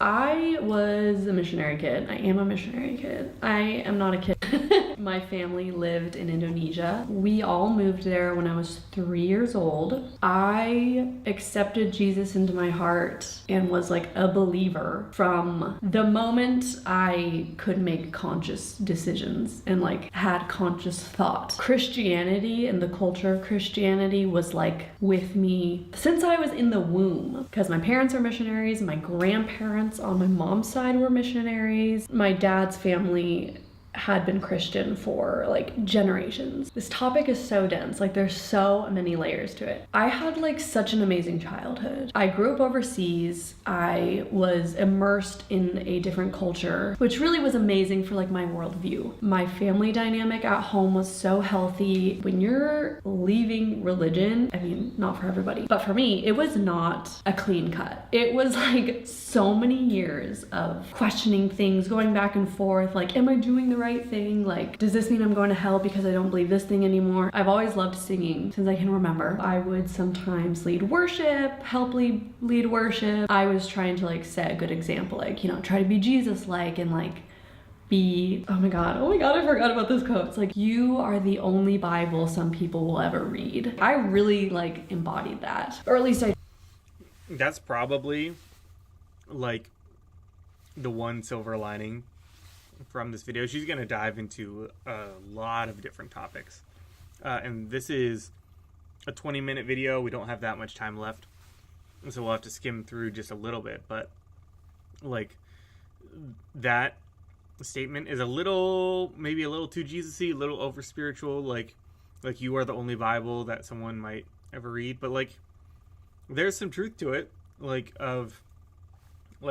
I was a missionary kid. I am a missionary kid. I am not a kid. My family lived in Indonesia. We all moved there when I was 3 years old. I accepted Jesus into my heart and was like a believer from the moment I could make conscious decisions and like had conscious thought. Christianity and the culture of Christianity was like with me since I was in the womb, because my parents are missionaries, my grandparents on my mom's side were missionaries. My dad's family had been Christian for like generations. This topic is so dense, like there's so many layers to it. I had like such an amazing childhood. I grew up overseas. I was immersed in a different culture, which really was amazing for like my worldview. My family dynamic at home was so healthy. When you're leaving religion, I mean, not for everybody, but for me, it was not a clean cut. It was like so many years of questioning things, going back and forth, like, am I doing the right thing? Like, does this mean I'm going to hell because I don't believe this thing anymore? I've always loved singing since I can remember. I would sometimes lead worship, help lead worship. I was trying to like set a good example, like, you know, try to be Jesus-like and like be, oh my god, I forgot about this quote. It's like, you are the only Bible some people will ever read. I really like embodied that, or at least I. That's probably like the one silver lining from this video. She's going to dive into a lot of different topics. And this is a 20-minute video. We don't have that much time left, so we'll have to skim through just a little bit. But like, that statement is maybe a little too Jesus-y, a little over spiritual, like you are the only Bible that someone might ever read. But like, there's some truth to it, like,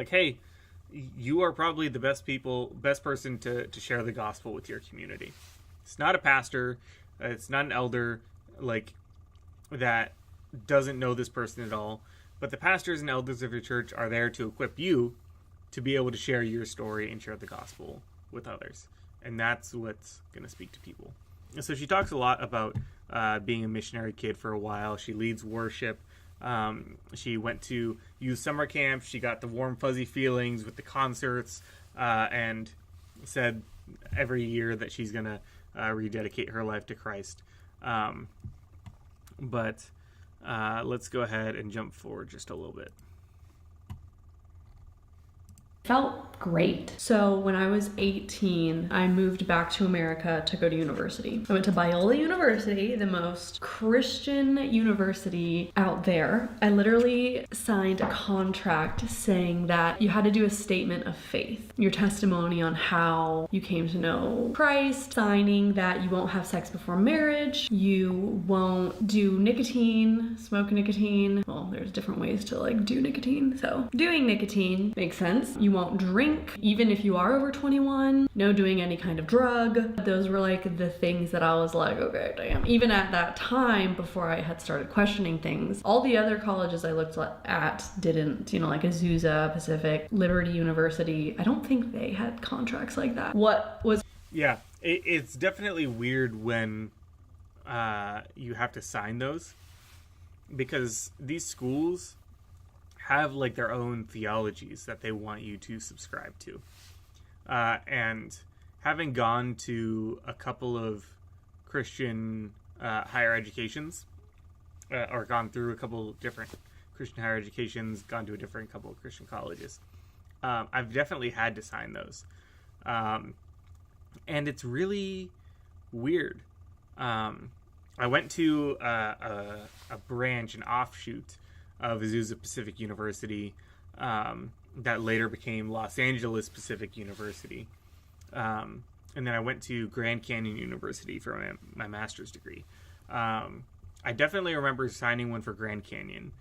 hey, you are probably the best person to share the gospel with your community. It's not a pastor, it's not an elder, like, that doesn't know this person at all, but the pastors and elders of your church are there to equip you to be able to share your story and share the gospel with others. And that's what's going to speak to people. And so she talks a lot about being a missionary kid for a while. She leads worship. She went to youth summer camp. She got the warm, fuzzy feelings with the concerts, and said every year that she's going to rededicate her life to Christ. But let's go ahead and jump forward just a little bit. Felt great. So when I was 18, I moved back to America to go to university. I went to Biola University, the most Christian university out there. I literally signed a contract saying that you had to do a statement of faith, your testimony on how you came to know Christ, signing that you won't have sex before marriage, you won't do smoke nicotine. Well, there's different ways to like do nicotine. So doing nicotine makes sense. You won't drink even if you are over 21. No doing any kind of drug. Those were like the things that I was like, okay, damn. Even at that time, before I had started questioning things, all the other colleges I looked at didn't, you know, like Azusa, Pacific, Liberty University. I don't think they had contracts like that. What was... Yeah, it's definitely weird when you have to sign those, because these schools have like their own theologies that they want you to subscribe to. And having gone to a couple of Christian higher educations, or gone through a couple different Christian higher educations, gone to a different couple of Christian colleges, I've definitely had to sign those. And it's really weird. I went to a branch, an offshoot of Azusa Pacific University that later became Los Angeles Pacific University. And then I went to Grand Canyon University for my master's degree. I definitely remember signing one for Grand Canyon.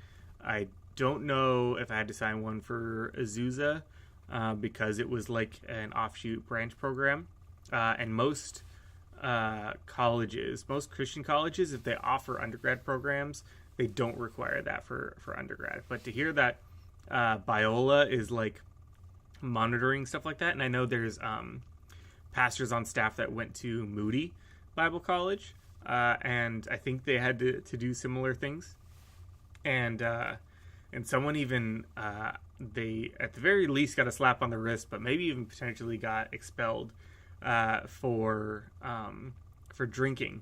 I don't know if I had to sign one for Azusa because it was like an offshoot branch program. And most colleges, most Christian colleges, if they offer undergrad programs, they don't require that for undergrad. But to hear that Biola is like monitoring stuff like that, and I know there's pastors on staff that went to Moody Bible College, and I think they had to do similar things. And someone even they at the very least got a slap on the wrist, but maybe even potentially got expelled for drinking,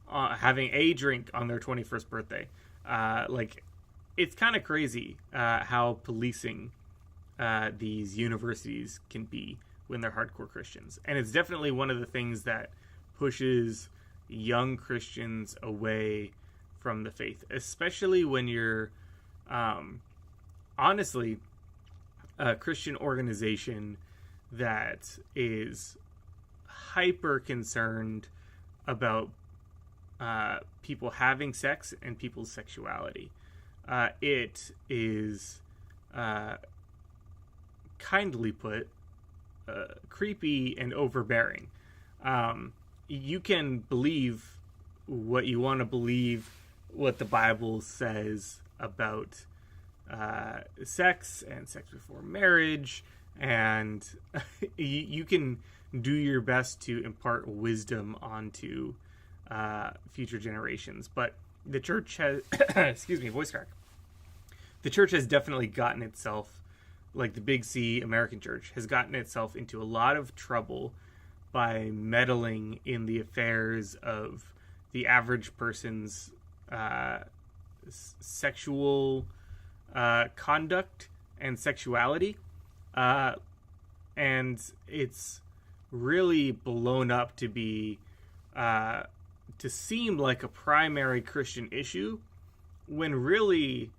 having a drink on their 21st birthday. Like, it's kind of crazy how policing these universities can be when they're hardcore Christians. And it's definitely one of the things that pushes young Christians away from the faith, especially when you're honestly a Christian organization that is hyper concerned about people having sex and people's sexuality. It is, kindly put, creepy and overbearing. You can believe what you want to believe, what the Bible says about sex and sex before marriage, and you can do your best to impart wisdom onto future generations. But the church has, excuse me, voice crack. The church has definitely gotten itself, like the Big C American church, has gotten itself into a lot of trouble by meddling in the affairs of the average person's sexual conduct and sexuality. And it's really blown up to be to seem like a primary Christian issue, when really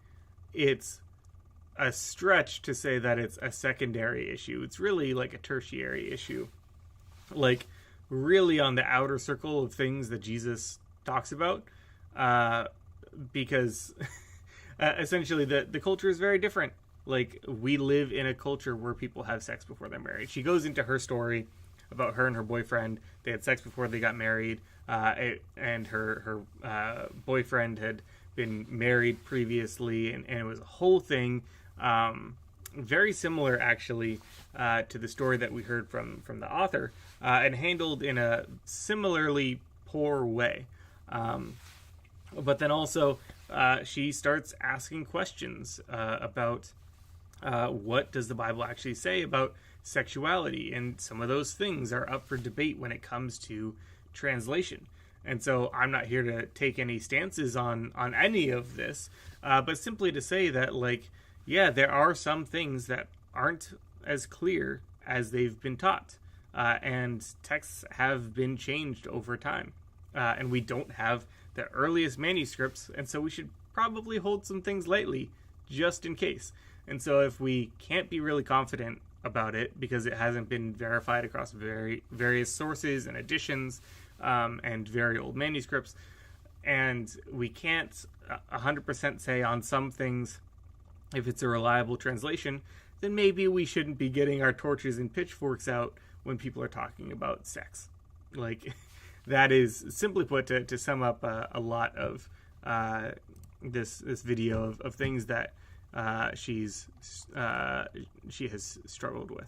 it's a stretch to say that it's a secondary issue. It's really like a tertiary issue, like really on the outer circle of things that Jesus talks about, because essentially the culture is very different. Like, we live in a culture where people have sex before they're married. She goes into her story about her and her boyfriend. They had sex before they got married, and her boyfriend had been married previously, and it was a whole thing. Very similar, actually, to the story that we heard from the author, and handled in a similarly poor way. But then also, she starts asking questions about what does the Bible actually say about sexuality, and some of those things are up for debate when it comes to translation. And so I'm not here to take any stances on any of this, but simply to say that, like, yeah, there are some things that aren't as clear as they've been taught, and texts have been changed over time, and we don't have the earliest manuscripts, and so we should probably hold some things lightly just in case. And so if we can't be really confident about it because it hasn't been verified across various sources and editions, and very old manuscripts, and we can't 100% say on some things, if it's a reliable translation, then maybe we shouldn't be getting our torches and pitchforks out when people are talking about sex. Like, that is, simply put, to sum up a lot of this video of things that she has struggled with.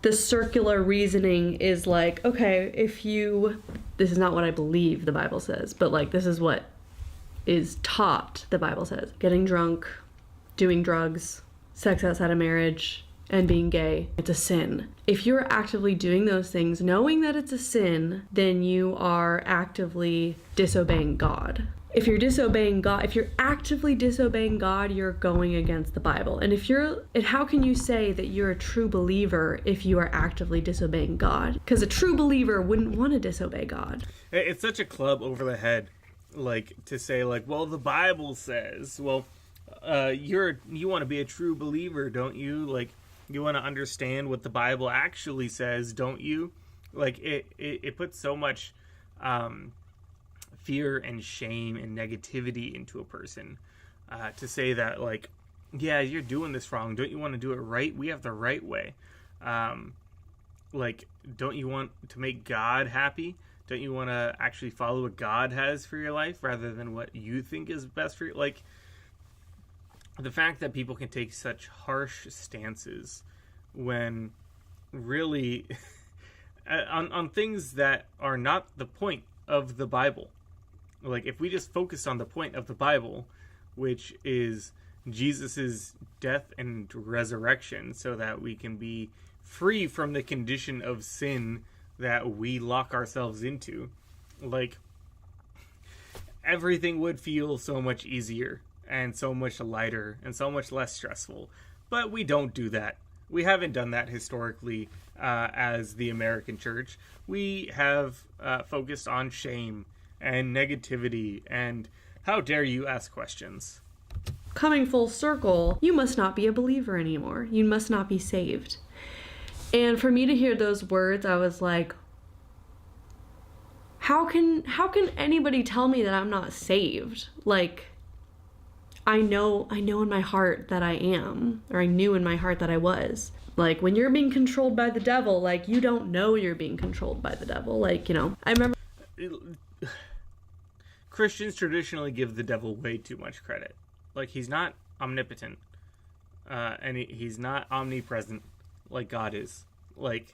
The circular reasoning is like, okay, this is not what I believe the Bible says, but like, this is what is taught, the Bible says. Getting drunk, doing drugs, sex outside of marriage, and being gay, it's a sin. If you're actively doing those things, knowing that it's a sin, then you are actively disobeying God. If you're disobeying God, if you're actively disobeying God, you're going against the Bible. And how can you say that you're a true believer if you are actively disobeying God? Because a true believer wouldn't want to disobey God. It's such a club over the head, like, to say, like, well, the Bible says, well, you want to be a true believer, don't you? Like, you want to understand what the Bible actually says, don't you? Like, it puts so much fear and shame and negativity into a person to say that, like, yeah, you're doing this wrong. Don't you want to do it right? We have the right way. Like, don't you want to make God happy? Don't you want to actually follow what God has for your life rather than what you think is best for you? Like, the fact that people can take such harsh stances when really on things that are not the point of the Bible. Like, if we just focus on the point of the Bible, which is Jesus's death and resurrection, so that we can be free from the condition of sin that we lock ourselves into, like, everything would feel so much easier and so much lighter and so much less stressful. But we don't do that. We haven't done that historically as the American church. We have focused on shame and negativity and how dare you ask questions. Coming full circle, you must not be a believer anymore. You must not be saved. And for me to hear those words, I was like, how can anybody tell me that I'm not saved? Like, I know in my heart that I am, or I knew in my heart that I was. Like, when you're being controlled by the devil, like, you don't know you're being controlled by the devil. Like, you know, I remember Christians traditionally give the devil way too much credit. Like, he's not omnipotent, and he's not omnipresent like God is. Like,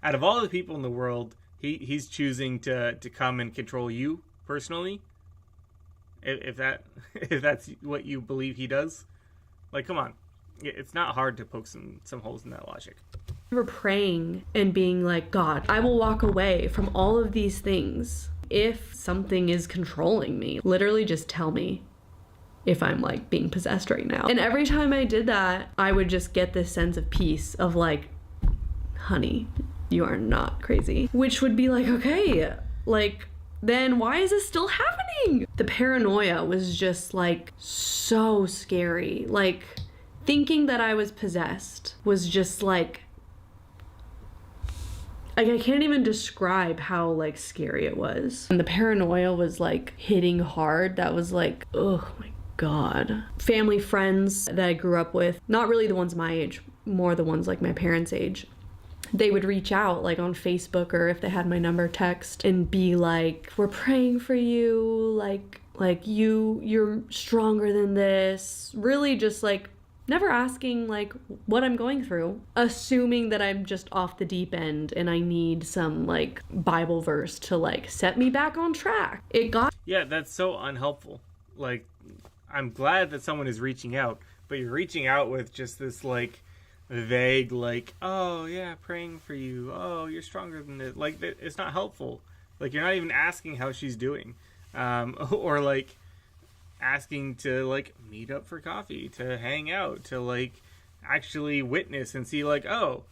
out of all the people in the world, he's choosing to come and control you personally. If that's what you believe he does, like, come on, it's not hard to poke some holes in that logic. I remember praying and being like, God, I will walk away from all of these things if something is controlling me. Literally just tell me if I'm, like, being possessed right now. And every time I did that, I would just get this sense of peace of, like, honey, you are not crazy. Which would be like, okay, like, then why is this still happening? The paranoia was just, like, so scary. Like, thinking that I was possessed was just, like, I can't even describe how, like, scary it was. And the paranoia was, like, hitting hard. That was like, oh my God. Family, friends that I grew up with, not really the ones my age, more the ones like my parents' age, they would reach out, like, on Facebook, or if they had my number, text, and be like, we're praying for you, like you're stronger than this. Really just, like, never asking, like, what I'm going through, assuming that I'm just off the deep end and I need some, like, Bible verse to, like, set me back on track. Yeah, that's so unhelpful. Like, I'm glad that someone is reaching out, but you're reaching out with just this, like, vague, like, oh yeah, praying for you, oh, you're stronger than this. Like, it's not helpful. Like, you're not even asking how she's doing, or, like, asking to, like, meet up for coffee, to hang out, to, like, actually witness and see, like, oh,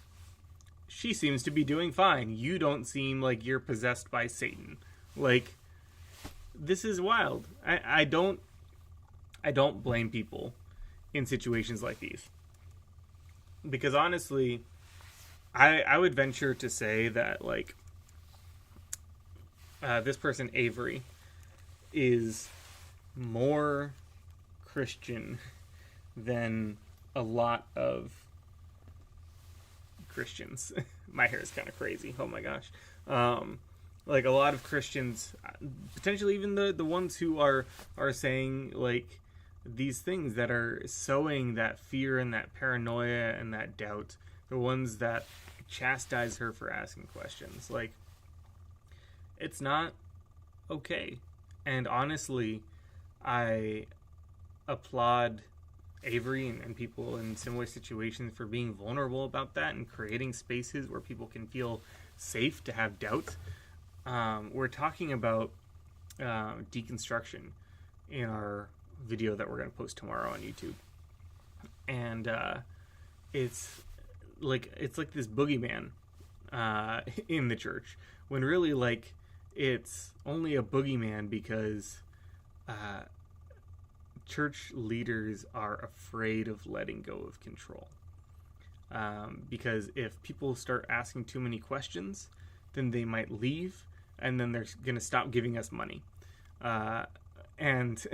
she seems to be doing fine, you don't seem like you're possessed by Satan. Like, this is wild. I don't blame people in situations like these, because honestly, I would venture to say that, like, this person, Avery, is more Christian than a lot of Christians. My hair is kind of crazy. Oh my gosh. Like a lot of Christians, potentially even the ones who are saying like these things that are sowing that fear and that paranoia and that doubt, the ones that chastise her for asking questions. Like, it's not okay. And honestly, I applaud Avery and people in similar situations for being vulnerable about that and creating spaces where people can feel safe to have doubt. We're talking about deconstruction in our video that we're going to post tomorrow on YouTube, and it's like this boogeyman in the church, when really like it's only a boogeyman because church leaders are afraid of letting go of control. Because if people start asking too many questions, then they might leave, and then they're going to stop giving us money. And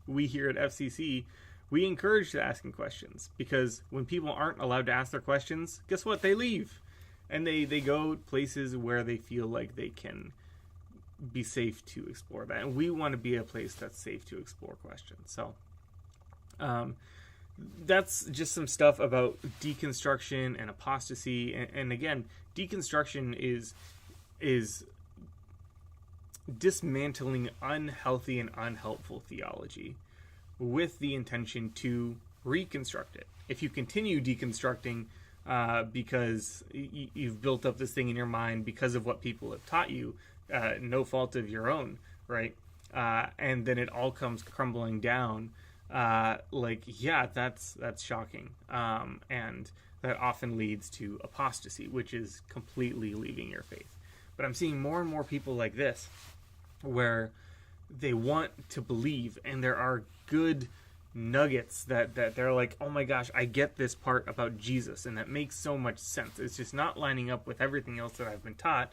we here at FCC, we encourage asking questions, because when people aren't allowed to ask their questions, guess what? They leave. And they go places where they feel like they can be safe to explore that. And we want to be a place that's safe to explore questions. So that's just some stuff about deconstruction and apostasy. And again, deconstruction is dismantling unhealthy and unhelpful theology with the intention to reconstruct it. If you continue deconstructing because you've built up this thing in your mind because of what people have taught you, no fault of your own, right? And then it all comes crumbling down. That's shocking. And that often leads to apostasy, which is completely leaving your faith. But I'm seeing more and more people like this, where they want to believe, and there are good nuggets that they're like, oh my gosh, I get this part about Jesus, and that makes so much sense. It's just not lining up with everything else that I've been taught.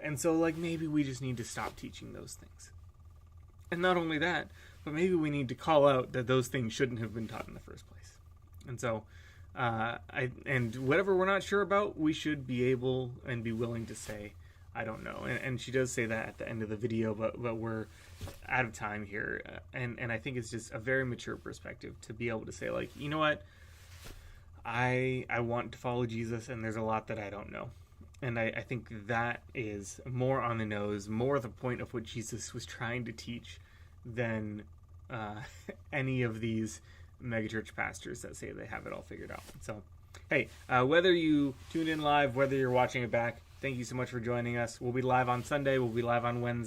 And so, like, maybe we just need to stop teaching those things. And not only that, but maybe we need to call out that those things shouldn't have been taught in the first place. And so, and whatever we're not sure about, we should be able and be willing to say, I don't know. And she does say that at the end of the video, but we're out of time here. And I think it's just a very mature perspective to be able to say, like, you know what? I want to follow Jesus, and there's a lot that I don't know. And I think that is more on the nose, more the point of what Jesus was trying to teach than any of these megachurch pastors that say they have it all figured out. So, hey, whether you tuned in live, whether you're watching it back, thank you so much for joining us. We'll be live on Sunday. We'll be live on Wednesday.